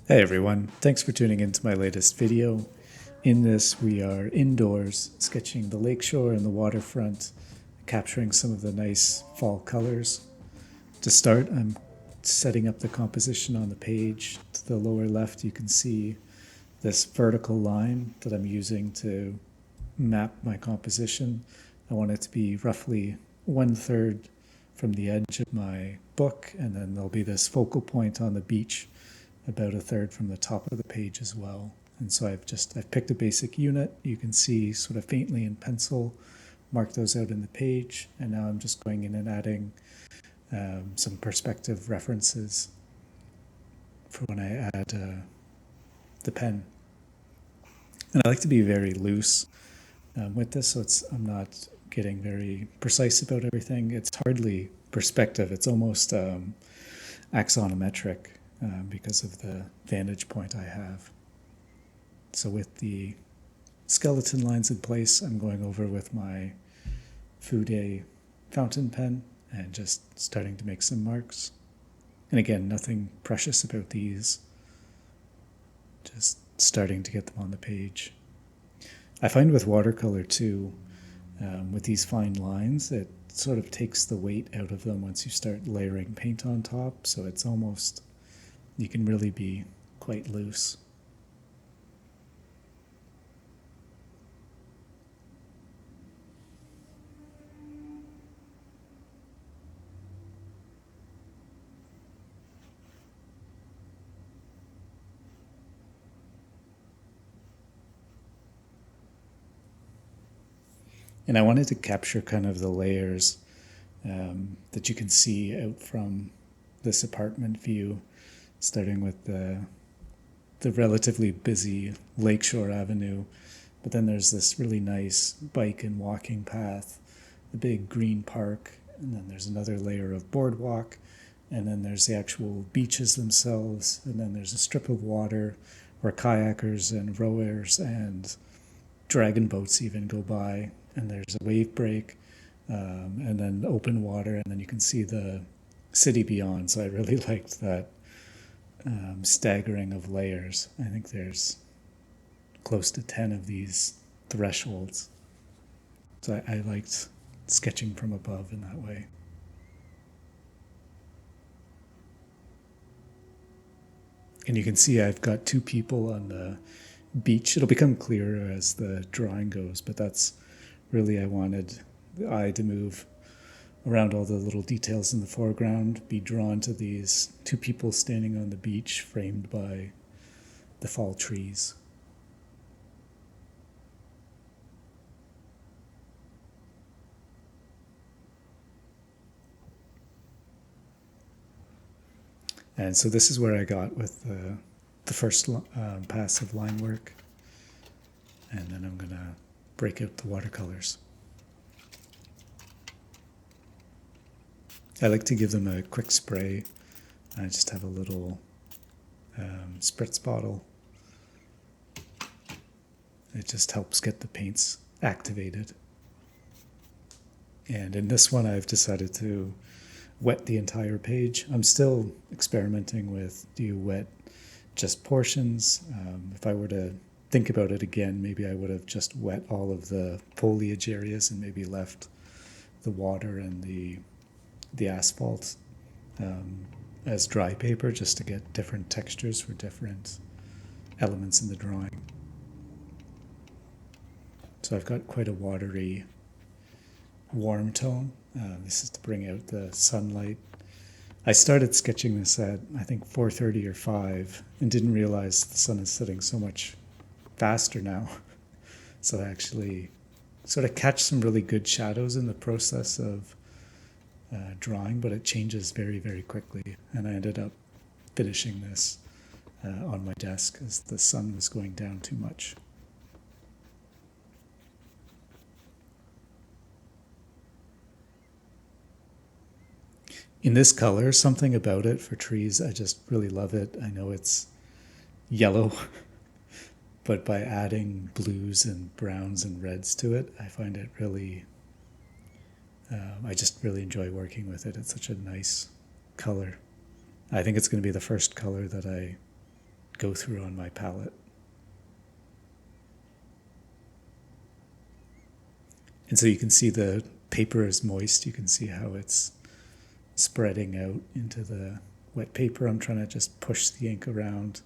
Hey everyone, thanks for tuning into my latest video. In this, we are indoors sketching the lakeshore and the waterfront, capturing some of the nice fall colors. To start, I'm setting up the composition on the page. To the lower left, you can see this vertical line that I'm using to map my composition. I want it to be roughly 1/3 from the edge of my book, and then there'll be this focal point on the beach about 1/3 from the top of the page as well. And so I've picked a basic unit. You can see sort of faintly in pencil, mark those out in the page. And now I'm just going in and adding some perspective references for when I add the pen. And I like to be very loose with this, so I'm not getting very precise about everything. It's hardly perspective. It's almost axonometric. Because of the vantage point I have. So with the skeleton lines in place, I'm going over with my Fude fountain pen and just starting to make some marks. And again, nothing precious about these, just starting to get them on the page. I find with watercolor too, with these fine lines, it sort of takes the weight out of them once you start layering paint on top, so it's almost, you can really be quite loose. And I wanted to capture kind of the layers that you can see out from this apartment view, starting with the relatively busy Lakeshore Avenue, but then there's this really nice bike and walking path, the big green park, and then there's another layer of boardwalk, and then there's the actual beaches themselves, and then there's a strip of water where kayakers and rowers and dragon boats even go by, and there's a wave break, and then open water, and then you can see the city beyond. So I really liked that staggering of layers. I think there's close to 10 of these thresholds. So I liked sketching from above in that way. And you can see I've got two people on the beach. It'll become clearer as the drawing goes, but that's really, I wanted the eye to move around all the little details in the foreground, be drawn to these two people standing on the beach framed by the fall trees. And so this is where I got with the first pass of line work. And then I'm gonna break out the watercolors. I like to give them a quick spray. I just have a little spritz bottle. It just helps get the paints activated. And in this one, I've decided to wet the entire page. I'm still experimenting with, do you wet just portions? If I were to think about it again, maybe I would have just wet all of the foliage areas and maybe left the water and the asphalt as dry paper, just to get different textures for different elements in the drawing. So I've got quite a watery, warm tone. This is to bring out the sunlight. I started sketching this at, I think, 4:30 or 5, and didn't realize the sun is setting so much faster now. So I actually sort of catch some really good shadows in the process of drawing, but it changes very, very quickly. And I ended up finishing this on my desk as the sun was going down too much. in this color, something about it for trees, I just really love it. I know it's yellow, but by adding blues and browns and reds to it, I find it really, I just really enjoy working with it. It's such a nice color. I think it's going to be the first color that I go through on my palette. And so you can see the paper is moist. You can see how it's spreading out into the wet paper. I'm trying to just push the ink around,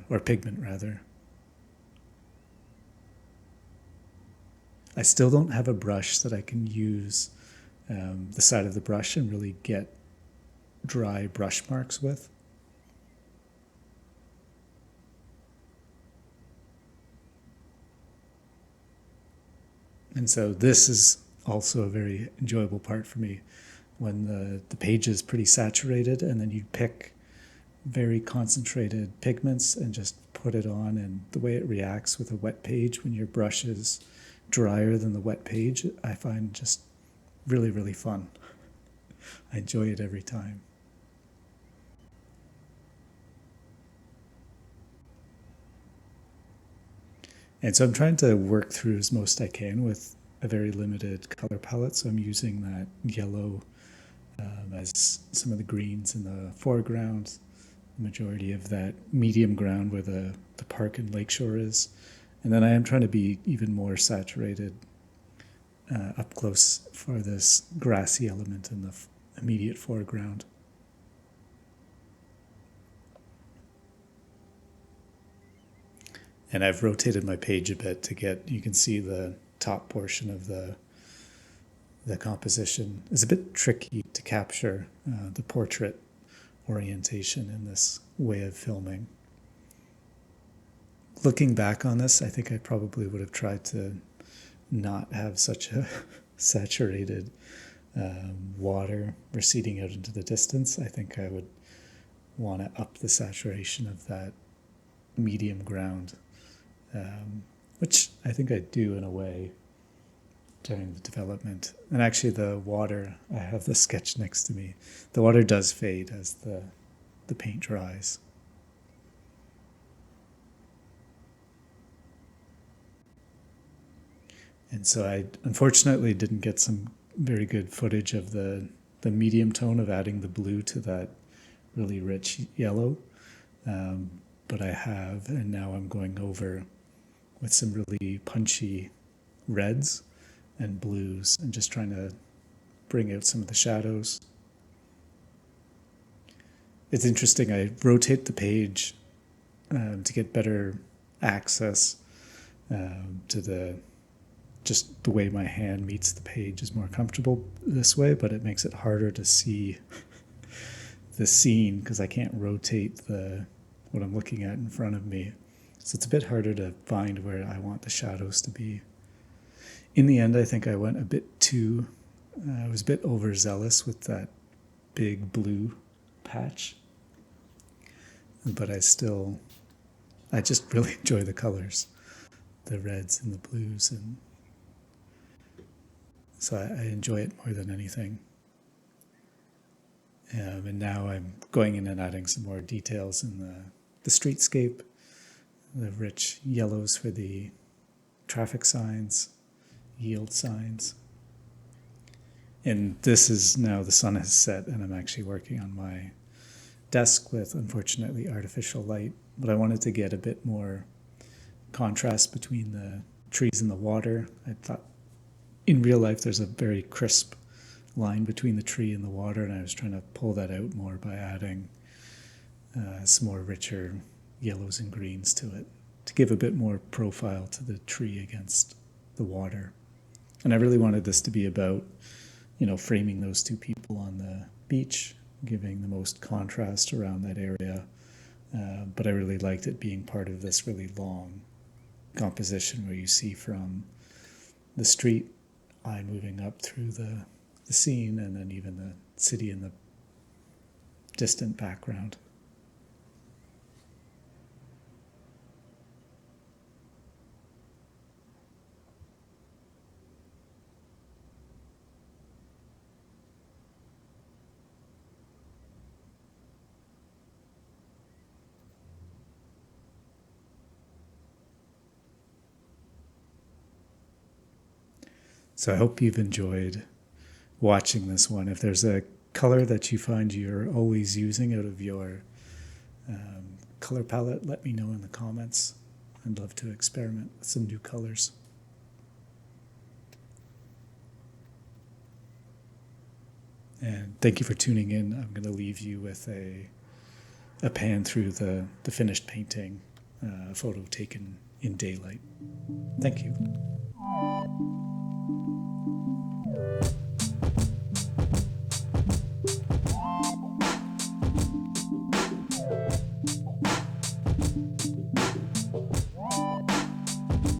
or pigment rather. I still don't have a brush that I can use the side of the brush and really get dry brush marks with. And so this is also a very enjoyable part for me, when the page is pretty saturated and then you pick very concentrated pigments and just put it on, and the way it reacts with a wet page when your brush is drier than the wet page, I find just really, really fun. I enjoy it every time. And so I'm trying to work through as most I can with a very limited color palette. So I'm using that yellow as some of the greens in the foreground, the majority of that medium ground where the park and lakeshore is. And then I am trying to be even more saturated up close for this grassy element in the immediate foreground. And I've rotated my page a bit to get, you can see the top portion of the composition is a bit tricky to capture the portrait orientation in this way of filming. Looking back on this, I think I probably would have tried to not have such a saturated water receding out into the distance. I think I would want to up the saturation of that medium ground, which I think I do in a way during the development. And actually the water, I have the sketch next to me, the water does fade as the paint dries. And so I unfortunately didn't get some very good footage of the medium tone of adding the blue to that really rich yellow. But I have, and now I'm going over with some really punchy reds and blues and just trying to bring out some of the shadows. It's interesting, I rotate the page to get better access to just the way my hand meets the page is more comfortable this way, but it makes it harder to see the scene because I can't rotate what I'm looking at in front of me. So it's a bit harder to find where I want the shadows to be. In the end, I think I went a bit too, I was a bit overzealous with that big blue patch. But I just really enjoy the colors, the reds and the blues, and so I enjoy it more than anything. And now I'm going in and adding some more details in the streetscape, the rich yellows for the traffic signs, yield signs. And this is now the sun has set and I'm actually working on my desk with, unfortunately, artificial light. But I wanted to get a bit more contrast between the trees and the water. I thought in real life there's a very crisp line between the tree and the water, and I was trying to pull that out more by adding some more richer yellows and greens to it to give a bit more profile to the tree against the water. And I really wanted this to be about, framing those two people on the beach, giving the most contrast around that area. But I really liked it being part of this really long composition where you see from the street eye moving up through the scene and then even the city in the distant background. So I hope you've enjoyed watching this one. If there's a color that you find you're always using out of your color palette, let me know in the comments. I'd love to experiment with some new colors. And thank you for tuning in. I'm going to leave you with a pan through the finished painting, photo taken in daylight. Thank you.